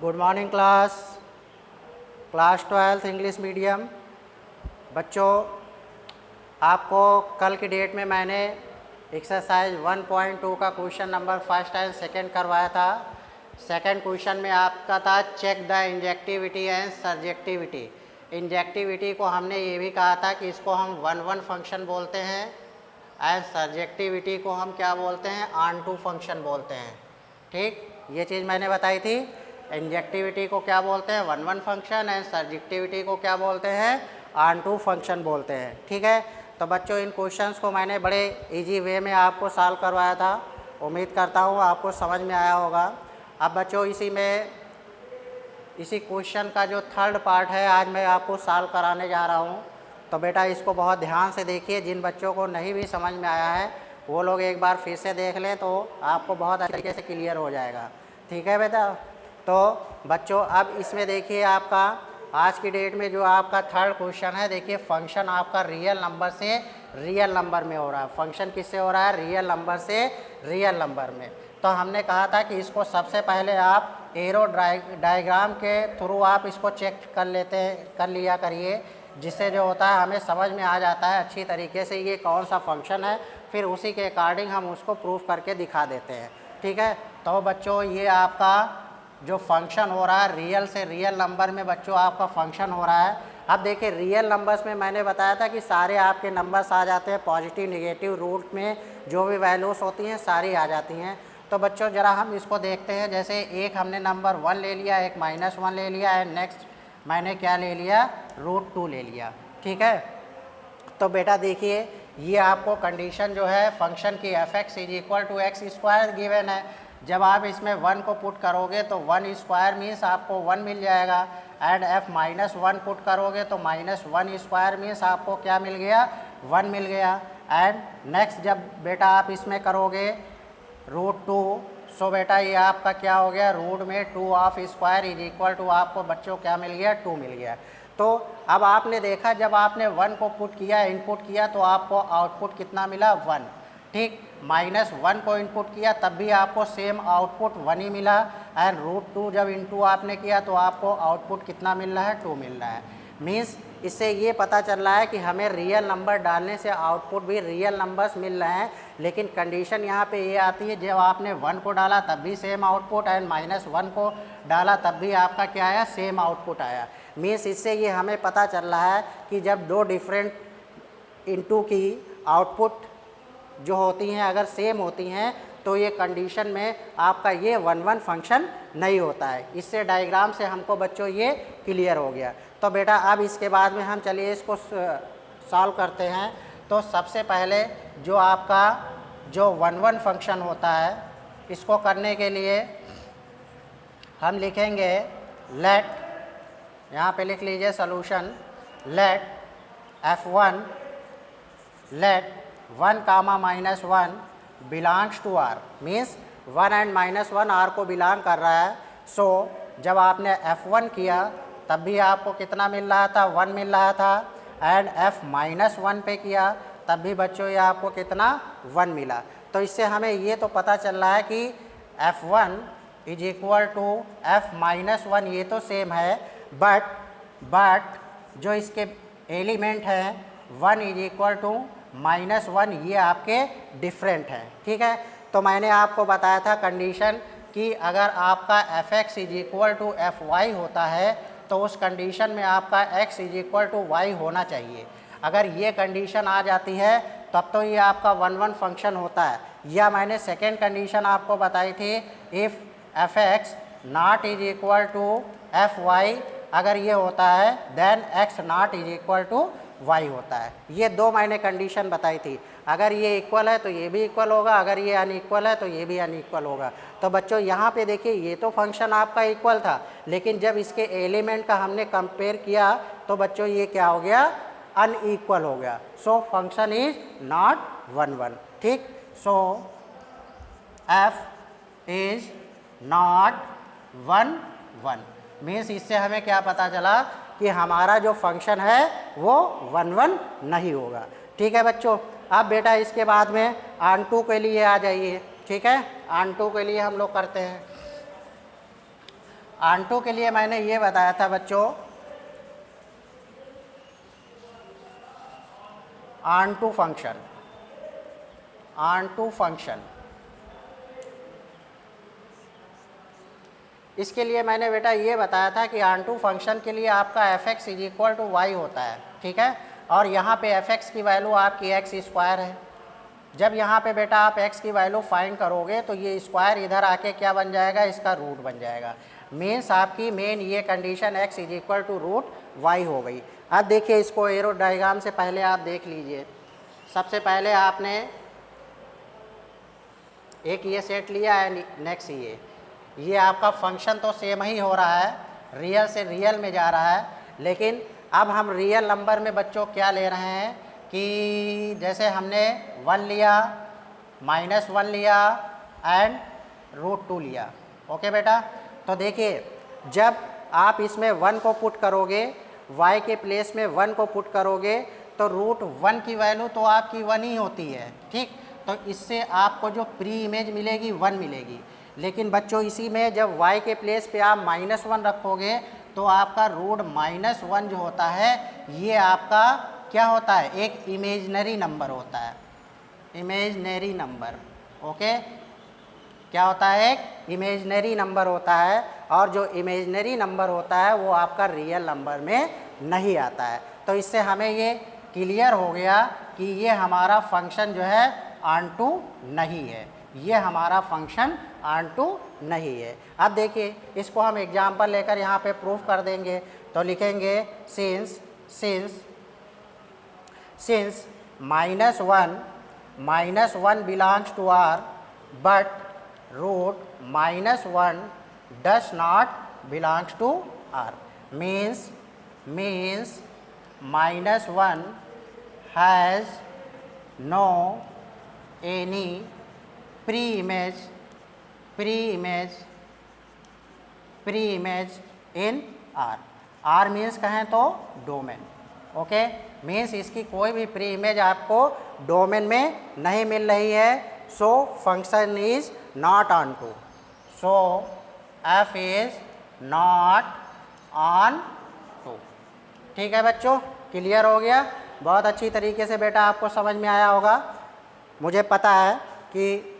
Good morning class 12 English medium बच्चों। आपको कल की डेट में मैंने एक्सरसाइज 1.2 का question number first and second करवाया था। सेकंड क्वेश्चन में आपका था check the injectivity and surjectivity. Injectivity को हमने ये भी कहा था कि इसको हम 1-1 फंक्शन बोलते हैं एंड सर्जेक्टिविटी को हम क्या बोलते हैं, ऑन टू फंक्शन बोलते हैं। ठीक, ये चीज़ मैंने बताई थी। इंजेक्टिविटी को क्या बोलते हैं, 1-1 फंक्शन, एंड सर्जेक्टिविटी को क्या बोलते हैं, ऑन-टू फंक्शन बोलते हैं। ठीक है, तो बच्चों इन क्वेश्चंस को मैंने बड़े इजी वे में आपको सॉल्व करवाया था। उम्मीद करता हूँ आपको समझ में आया होगा। अब बच्चों इसी क्वेश्चन का जो थर्ड पार्ट है आज मैं आपको सॉल्व कराने जा रहा हूँ। तो बेटा इसको बहुत ध्यान से देखिए। जिन बच्चों को नहीं भी समझ में आया है वो लोग एक बार फिर से देख लें तो आपको बहुत अच्छे तरीके से क्लियर हो जाएगा। ठीक है बेटा, तो बच्चों अब इसमें देखिए आपका आज की डेट में जो आपका थर्ड क्वेश्चन है, देखिए फंक्शन आपका रियल नंबर से रियल नंबर में हो रहा है। फंक्शन किससे हो रहा है, रियल नंबर से रियल नंबर में। तो हमने कहा था कि इसको सबसे पहले आप एरो डायग्राम के थ्रू आप इसको चेक कर लिया करिए, जिससे जो होता है हमें समझ में आ जाता है अच्छी तरीके से ये कौन सा फंक्शन है। फिर उसी के अकॉर्डिंग हम उसको प्रूफ करके दिखा देते हैं। ठीक है, तो बच्चों ये आपका जो फंक्शन हो रहा है रियल से रियल नंबर में बच्चों आपका फंक्शन हो रहा है। अब देखिए रियल नंबर्स में मैंने बताया था कि सारे आपके नंबर्स आ जाते हैं, पॉजिटिव नेगेटिव रूट में जो भी वैल्यूज़ होती हैं सारी आ जाती हैं। तो बच्चों ज़रा हम इसको देखते हैं। जैसे एक हमने नंबर 1 ले लिया, एक -1 ले लिया, एंड नेक्स्ट मैंने क्या ले लिया, √2 ले लिया। ठीक है, तो बेटा देखिए ये आपको कंडीशन जो है फंक्शन की f(x = x² गिवन है। जब आप इसमें 1 को पुट करोगे तो 1² मीन्स आपको 1 मिल जाएगा, एंड f-1 पुट करोगे तो -1² मीन्स आपको क्या मिल गया, 1 मिल गया। एंड नेक्स्ट जब बेटा आप इसमें करोगे √2, सो बेटा ये आपका क्या हो गया, रूट में 2 आपको बच्चों क्या मिल गया, 2 मिल गया। तो अब आपने देखा जब आपने 1 को पुट किया, इनपुट किया, तो आपको आउटपुट कितना मिला, 1। ठीक, -1 को इनपुट किया तब भी आपको सेम आउटपुट 1 ही मिला, एंड √2 जब इनटू आपने किया तो आपको आउटपुट कितना मिल रहा है, 2 मिल रहा है। मीन्स इससे ये पता चल रहा है कि हमें रियल नंबर डालने से आउटपुट भी रियल नंबर्स मिल रहे हैं। लेकिन कंडीशन यहाँ पे ये आती है जब आपने 1 को डाला तब भी सेम आउटपुट, एंड -1 को डाला तब भी आपका क्या आया, सेम आउटपुट आया। मीन्स इससे ये हमें पता चल रहा है कि जब दो डिफरेंट इनटू की आउटपुट जो होती हैं अगर सेम होती हैं तो ये कंडीशन में आपका ये 1-1 फंक्शन नहीं होता है। इससे डायग्राम से हमको बच्चों ये क्लियर हो गया। तो बेटा अब इसके बाद में हम चलिए इसको सॉल्व करते हैं। तो सबसे पहले जो आपका जो 1-1 फंक्शन होता है इसको करने के लिए हम लिखेंगे लेट, यहाँ पे लिख लीजिए solution, let f1 let 1, -1 belongs to r, means 1 and -1 r को बिलोंग कर रहा है। सो जब आपने f1 किया तब भी आपको कितना मिल रहा था, 1 मिल रहा था, एंड f-1 पे किया तब भी बच्चों ये आपको कितना, 1 मिला। तो इससे हमें ये तो पता चल रहा है कि f1 = f-1 ये तो सेम है, बट जो इसके एलिमेंट हैं 1 = -1 ये आपके डिफरेंट हैं। ठीक है, तो मैंने आपको बताया था कंडीशन कि अगर आपका f(x = fy) होता है तो उस कंडीशन में आपका x = y होना चाहिए। अगर ये कंडीशन आ जाती है तब तो ये आपका 1-1 फंक्शन होता है। या मैंने सेकेंड कंडीशन आपको बताई थी, इफ़ f(x ≠ fy) अगर ये होता है देन x ≠ y होता है। ये दो मैंने कंडीशन बताई थी। अगर ये इक्वल है तो ये भी इक्वल होगा, अगर ये अनइक्वल है तो ये भी अनइक्वल होगा। तो बच्चों यहाँ पे देखिए ये तो फंक्शन आपका इक्वल था, लेकिन जब इसके एलिमेंट का हमने कंपेयर किया तो बच्चों ये क्या हो गया, अनइक्वल हो गया। सो फंक्शन इज नॉट 1-1। ठीक, सो f इज नॉट 1-1 मीन्स इससे हमें क्या पता चला कि हमारा जो फंक्शन है वो 1-1 नहीं होगा। ठीक है बच्चों, अब बेटा इसके बाद में ऑन-टू के लिए आ जाइए। ठीक है, ऑन-टू के लिए हम लोग करते हैं। ऑन2 के लिए मैंने ये बताया था बच्चों, ऑन2 फंक्शन, ऑन2 फंक्शन, इसके लिए मैंने बेटा ये बताया था कि ऑन2 फंक्शन के लिए आपका fx is equal to y होता है, ठीक है। और यहाँ पे fx की वैल्यू आपकी एक्स स्क्वायर है। जब यहाँ पे बेटा आप x की वैल्यू फाइंड करोगे तो ये स्क्वायर इधर आके क्या बन जाएगा, इसका रूट बन जाएगा। मीन्स आपकी मेन ये condition x is equal to root y हो गई। अब देखिए इसको एरो डायग्राम से पहले आप देख लीजिए। सबसे पहले आपने एक ये सेट लिया है, नेक्स्ट ये आपका फंक्शन तो सेम ही हो रहा है, रियल से रियल में जा रहा है। लेकिन अब हम रियल नंबर में बच्चों क्या ले रहे हैं कि जैसे हमने 1 लिया, -1 लिया एंड √2 लिया। ओके बेटा, तो देखिए जब आप इसमें 1 को पुट करोगे, y के प्लेस में 1 को पुट करोगे तो √1 की वैल्यू तो आपकी 1 ही होती है, ठीक। तो इससे आपको जो प्री इमेज मिलेगी 1 मिलेगी। लेकिन बच्चों इसी में जब y के प्लेस पे आप -1 रखोगे तो आपका √-1 जो होता है ये आपका क्या होता है, एक इमेजनरी नंबर होता है, इमेजनरी नंबर। ओके, क्या होता है, एक इमेजनरी नंबर होता है। और जो इमेजनरी नंबर होता है वो आपका रियल नंबर में नहीं आता है। तो इससे हमें ये क्लियर हो गया कि ये हमारा फंक्शन जो है ऑन2 नहीं है, ये हमारा फंक्शन ऑन2 नहीं है। अब देखिए इसको हम एग्जाम्पल लेकर यहाँ पे प्रूफ कर देंगे। तो लिखेंगे since -1 belongs to R but √-1 does not belongs to R, means -1 has no any pre-image in R। R means कहें तो डोमेन। ओके, मीन्स इसकी कोई भी प्री इमेज आपको डोमेन में नहीं मिल रही है। So function is not onto, so f is not onto. ठीक है बच्चों, क्लियर हो गया? बहुत अच्छी तरीके से बेटा आपको समझ में आया होगा। मुझे पता है कि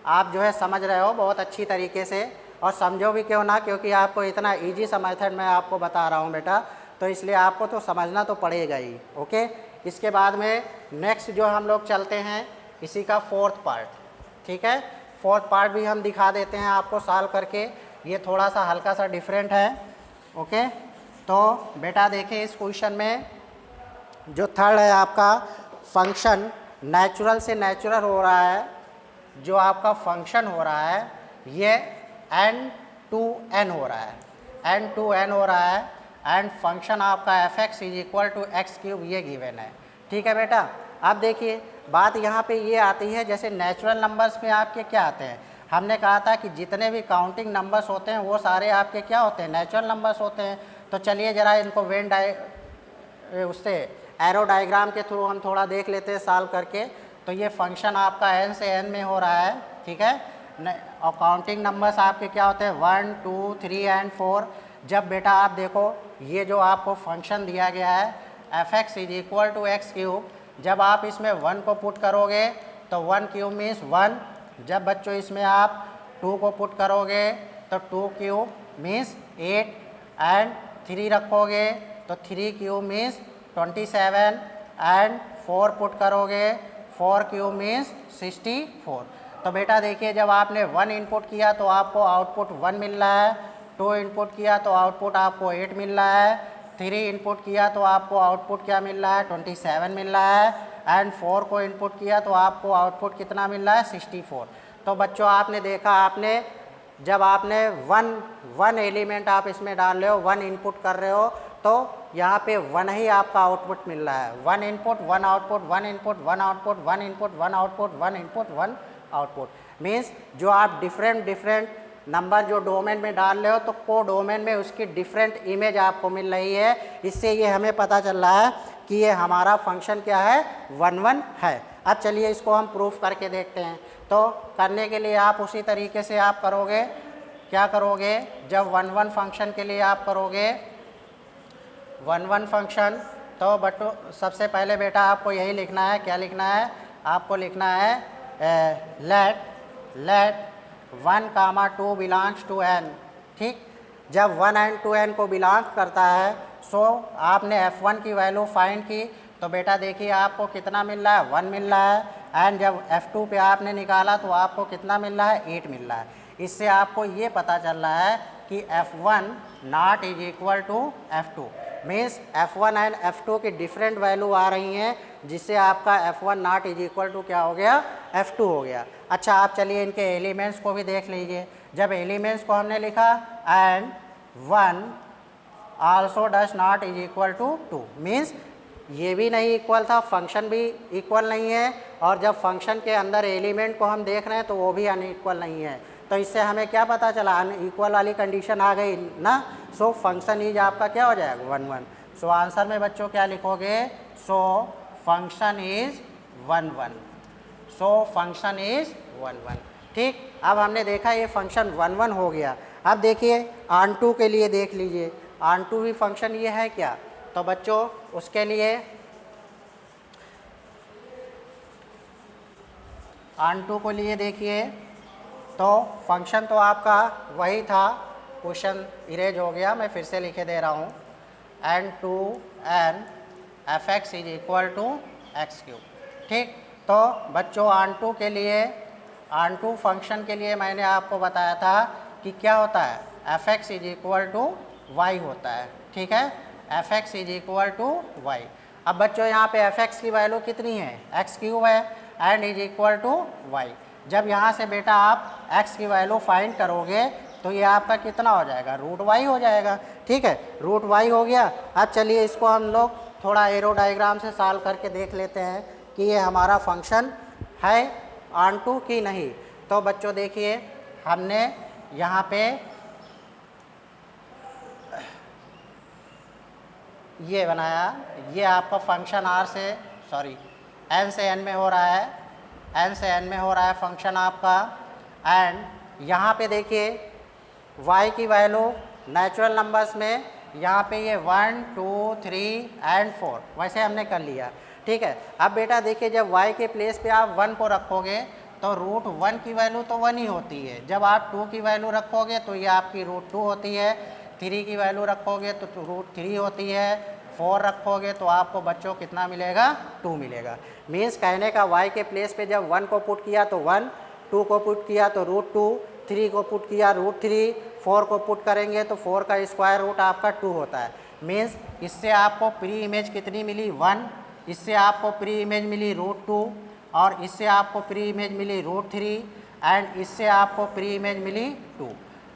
आप जो है समझ रहे हो बहुत अच्छी तरीके से, और समझो भी क्यों ना, क्योंकि आपको इतना इजी सा मेथड मैं आपको बता रहा हूँ बेटा, तो इसलिए आपको तो समझना तो पड़ेगा ही। ओके, इसके बाद में नेक्स्ट जो हम लोग चलते हैं इसी का 4th पार्ट। ठीक है, 4th पार्ट भी हम दिखा देते हैं आपको सॉल्व करके। ये थोड़ा सा हल्का सा डिफरेंट है। ओके, तो बेटा देखिए इस क्वेश्चन में जो थर्ड है आपका फंक्शन नेचुरल से नेचुरल हो रहा है, जो आपका फंक्शन हो रहा है ये n/n हो रहा है, n/n हो रहा है, एंड फंक्शन आपका f(x) is equal to x³ ये गिवन है। ठीक है बेटा, अब देखिए बात यहाँ पे ये आती है, जैसे नेचुरल नंबर्स में आपके क्या आते हैं, हमने कहा था कि जितने भी काउंटिंग नंबर्स होते हैं वो सारे आपके क्या होते हैं, नेचुरल नंबर्स होते हैं। तो चलिए ज़रा इनको उससे एरो डायग्राम के थ्रू हम थोड़ा देख लेते हैं सॉल्व करके। तो ये फंक्शन आपका n से n में हो रहा है, ठीक है, और काउंटिंग नंबर्स आपके क्या होते हैं 1 2 3 एंड 4। जब बेटा आप देखो ये जो आपको फंक्शन दिया गया है f(x) is equal to x³, जब आप इसमें 1 को पुट करोगे तो 1³ मीन्स 1। जब बच्चों इसमें आप 2 को पुट करोगे तो 2³ मीन्स 8, एंड 3 रखोगे तो 3³ मीन्स 27, एंड 4 पुट करोगे 4³ मीन्स 64। तो बेटा देखिए जब आपने 1 इनपुट किया तो आपको आउटपुट 1 मिल रहा है, 2 इनपुट किया तो आउटपुट आपको 8 मिल रहा है, 3 इनपुट किया तो आपको आउटपुट क्या मिल रहा है 27 मिल रहा है, एंड 4 को इनपुट किया तो आपको आउटपुट कितना मिल रहा है 64। तो बच्चों आपने देखा, आपने जब आपने वन एलिमेंट आप इसमें डाल रहे हो, 1 इनपुट कर रहे हो, तो यहाँ पे 1 ही आपका आउटपुट मिल रहा है। 1 input 1 output, 1 input 1 output, 1 input 1 output, 1 input 1 output. Means जो आप डिफरेंट नंबर जो डोमेन में डाल रहे हो तो को डोमेन में उसकी डिफरेंट इमेज आपको मिल रही है। इससे ये हमें पता चल रहा है कि ये हमारा फंक्शन क्या है 1 1 है। अब चलिए इसको हम प्रूफ करके देखते हैं। तो करने के लिए आप उसी तरीके से आप करोगे, क्या करोगे, जब 1 1 फंक्शन के लिए आप करोगे 1 1 फंक्शन, तो बटो सबसे पहले बेटा आपको यही लिखना है, क्या लिखना है, आपको लिखना है let 1 comma 2 belongs to n। ठीक, जब 1 एंड 2 n को बिलोंग करता है, सो आपने f1 की वैल्यू फाइंड की, तो बेटा देखिए आपको कितना मिल रहा है, 1 मिल रहा है। एंड जब f2 पे आपने निकाला तो आपको कितना मिल रहा है, 8 मिल रहा है। इससे आपको ये पता चल रहा है कि f1 not is equal to f2, means f1 and f2 की डिफरेंट वैल्यू आ रही हैं, जिससे आपका f1 not is equal to क्या हो गया, f2 हो गया। अच्छा, आप चलिए इनके एलिमेंट्स को भी देख लीजिए। जब एलिमेंट्स को हमने लिखा and 1 also does not is equal to 2, मीन्स ये भी नहीं इक्वल था, फंक्शन भी इक्वल नहीं है, और जब फंक्शन के अंदर एलिमेंट को हम देख रहे हैं तो वो भी अनइक्वल नहीं है। तो इससे हमें क्या पता चला, अनइक्वल वाली कंडीशन आ गई ना। सो फंक्शन इज आपका क्या हो जाएगा, 1 1। सो आंसर में बच्चों क्या लिखोगे, सो function is 1 1। So function is 1 1। ठीक, अब हमने देखा ये फंक्शन 1 1 हो गया। अब देखिए ऑन2 के लिए देख लीजिए, ऑन2 भी फंक्शन ये है क्या, तो बच्चों उसके लिए ऑन2 को लिए देखिए, तो फंक्शन तो आपका वही था, क्वेश्चन इरेज हो गया, मैं फिर से लिखे दे रहा हूँ, n2n f(x) is equal to x3। ठीक, तो बच्चों ऑन2 के लिए, ऑन2 फंक्शन के लिए मैंने आपको बताया था कि क्या होता है, f(x) is equal to y होता है। ठीक है, f(x) is equal to y। अब बच्चों यहाँ पे f(x) की वैल्यू कितनी है, x³ है, and is equal to y। जब यहाँ से बेटा आप x की वैल्यू फाइंड करोगे तो ये आपका कितना हो जाएगा, √y हो जाएगा। ठीक है, √y हो गया। अब चलिए इसको हम लोग थोड़ा एरो डायग्राम से सॉल्व करके देख लेते हैं कि ये हमारा फंक्शन है ऑन2 की नहीं। तो बच्चों देखिए हमने यहाँ पे ये बनाया, ये आपका फंक्शन n से n में हो रहा है, n से n में हो रहा है फंक्शन आपका। एंड यहाँ पे देखिए y की वैल्यू नेचुरल नंबर्स में यहाँ पे ये 1 2 3 एंड 4 वैसे हमने कर लिया। ठीक है, अब बेटा देखिए जब y के प्लेस पे आप 1 को रखोगे तो √1 की वैल्यू तो 1 ही होती है। जब आप 2 की वैल्यू रखोगे तो ये आपकी √2 होती है, 3 की वैल्यू रखोगे तो √3 होती है, 4 रखोगे तो आपको बच्चों कितना मिलेगा, 2 मिलेगा। मीन्स कहने का y के प्लेस पे जब 1 को पुट किया तो 1, 2 को पुट किया तो √2, 3 को पुट किया √3, 4 को पुट करेंगे तो 4 का स्क्वायर रूट आपका 2 होता है। मीन्स इससे आपको प्री इमेज कितनी मिली, 1, इससे आपको प्री इमेज मिली √2, और इससे आपको प्री इमेज मिली √3, एंड इससे आपको प्री इमेज मिली 2।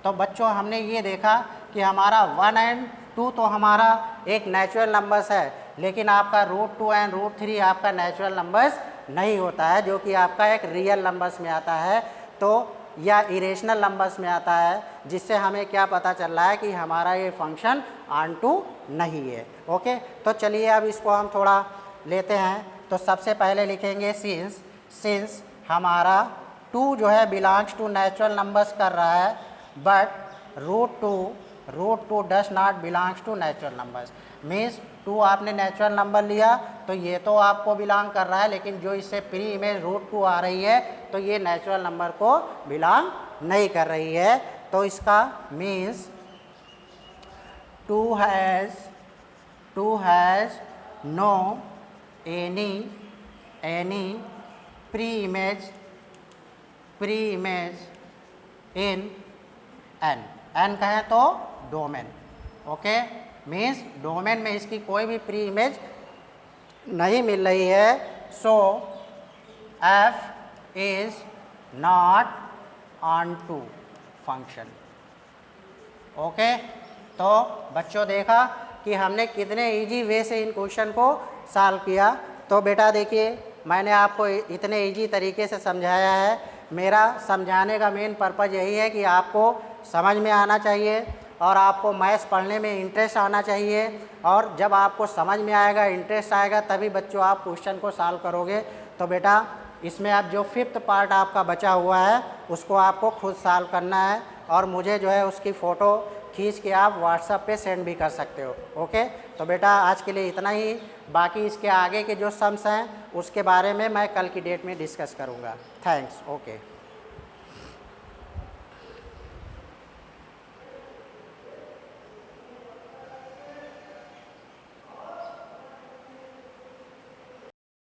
तो बच्चों हमने ये देखा कि हमारा 1 एंड 2 तो हमारा एक नेचुरल नंबर्स है, लेकिन आपका √2 एंड √3 आपका नेचुरल नंबर्स नहीं होता है, जो कि आपका एक रियल नंबर्स में आता है तो या इरेशनल नंबर्स में आता है, जिससे हमें क्या पता चल रहा है कि हमारा ये फंक्शन ऑन2 नहीं है। ओके, तो चलिए अब इसको हम थोड़ा लेते हैं। तो सबसे पहले लिखेंगे सिंस हमारा 2 जो है बिलोंग्स टू नेचुरल नंबर्स कर रहा है, but √2 does not belongs to natural numbers. Means 2 आपने नेचुरल नंबर लिया तो ये तो आपको बिलोंग कर रहा है, लेकिन जो इससे प्री इमेज √2 आ रही है तो ये नेचुरल नंबर को बिलोंग नहीं कर रही है। तो इसका means 2 has no any pre image in n कहें तो डोमेन। ओके, मीन्स डोमेन में इसकी कोई भी प्री इमेज नहीं मिल रही है। So f is not onto function. Okay, तो बच्चों देखा कि हमने कितने इजी वे से इन क्वेश्चन को सॉल्व किया। तो बेटा देखिए मैंने आपको इतने इजी तरीके से समझाया है। मेरा समझाने का मेन पर्पज़ यही है कि आपको समझ में आना चाहिए और आपको मैथ्स पढ़ने में इंटरेस्ट आना चाहिए, और जब आपको समझ में आएगा, इंटरेस्ट आएगा, तभी बच्चों आप क्वेश्चन को सॉल्व करोगे। तो बेटा इसमें अब जो 5th पार्ट आपका बचा हुआ है उसको आपको खुद सॉल्व करना है। और मुझे जो है उसकी फ़ोटो खींच के आप व्हाट्सएप पे सेंड भी कर सकते हो। ओके, तो बेटा आज के लिए इतना ही। बाकी इसके आगे के जो सम्स हैं उसके बारे में मैं कल की डेट में डिस्कस करूँगा। थैंक्स। ओके।